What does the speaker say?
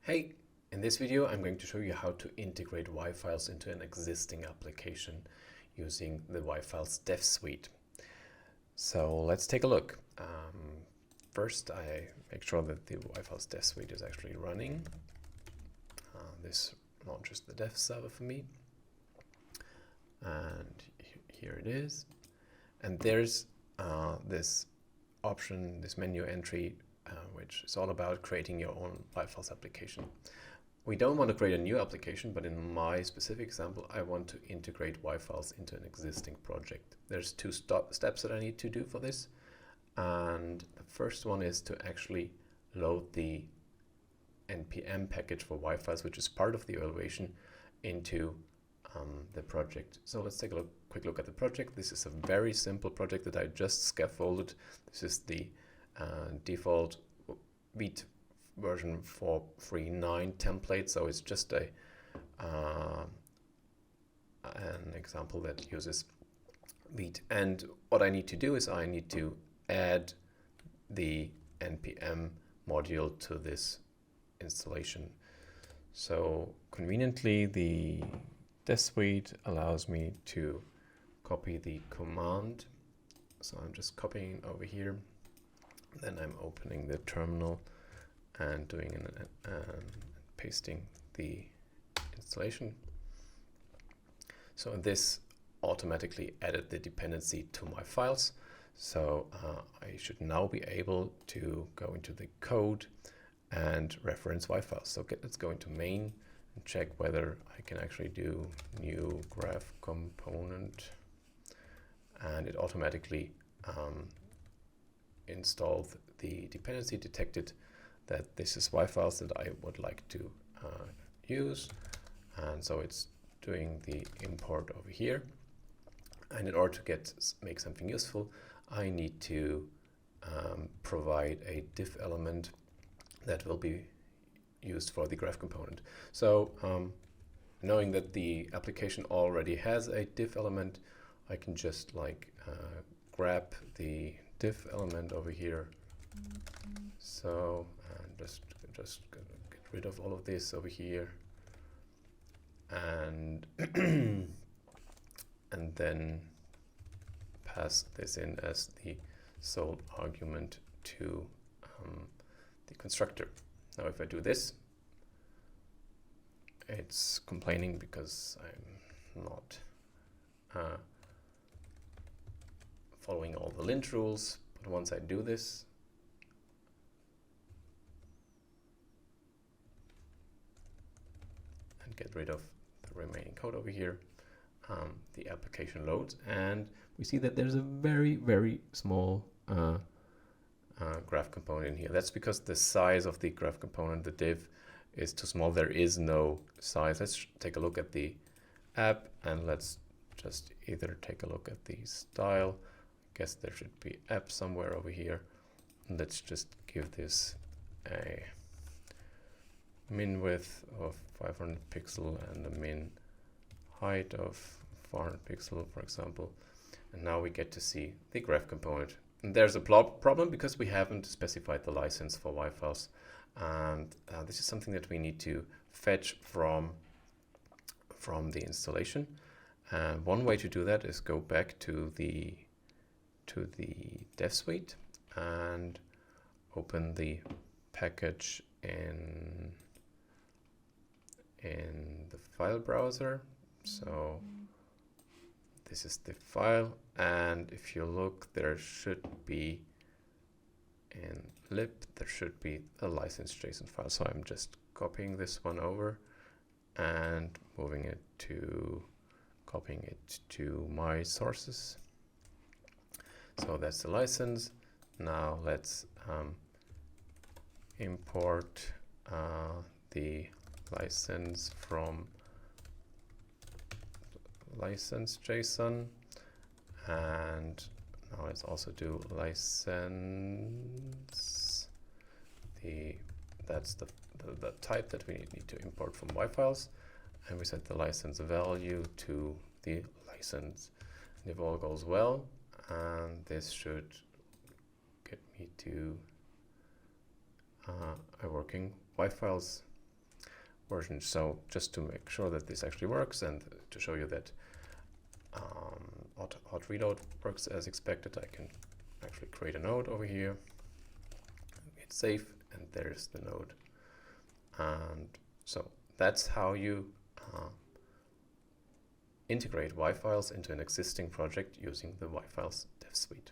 Hey, in this video I'm going to show you how to integrate yFiles into an existing application using the yFiles dev suite. So let's take a look. First I make sure that the yFiles dev suite is actually running. This launches the dev server for me. And here it is. And there's this option, this menu entry, which is all about creating your own yFiles application. We don't want to create a new application, but in my specific example, I want to integrate yFiles into an existing project. There's two steps that I need to do for this. And the first one is to actually load the npm package for yFiles, which is part of the evaluation, into the project. So let's take a quick look at the project. This is a very simple project that I just scaffolded. This is the default Vite version 4.3.9 template, so it's just an example that uses Vite. And what I need to do is I need to add the npm module to this installation. So conveniently, the dev suite allows me to copy the command. So I'm just copying over here. Then I'm opening the terminal and doing pasting the installation. So this automatically added the dependency to my files. So I should now be able to go into the code and reference yFiles. So let's go into main and check whether I can actually do new graph component, and it automatically installed the dependency, detected that this is yFiles that I would like to use, and so it's doing the import over here. And in order to make something useful, I need to provide a div element that will be used for the graph component. So knowing that the application already has a div element, I can just grab the div element over here. So just get rid of all of this over here, and and then pass this in as the sole argument to the constructor. Now if I do this, it's complaining because I'm not following all the lint rules. But once I do this, and get rid of the remaining code over here, the application loads, and we see that there's a very small graph component in here. That's because the size of the graph component, the div, is too small. There is no size. Let's take a look at the app, and let's just either take a look at the style. I guess there should be app somewhere over here. And let's just give this a min width of 500 pixel and a min height of 400 pixel, for example. And now we get to see the graph component. And there's a problem because we haven't specified the license for yFiles. And this is something that we need to fetch from the installation. And one way to do that is go back to the dev suite and open the package in the file browser. So this is the file, and if you look, there should be in lib, there should be a license JSON file. So I'm just copying this one over and copying it to my sources. So that's the license. Now let's import the license from license JSON, and now let's also do license. That's the type that we need to import from yFiles, and we set the license value to the license. And if all goes well, and this should get me to a working yFiles version. So just to make sure that this actually works and to show you that hot reload works as expected, I can actually create a node over here, hit save, and there's the node. And so that's how you integrate yFiles into an existing project using the yFiles dev suite.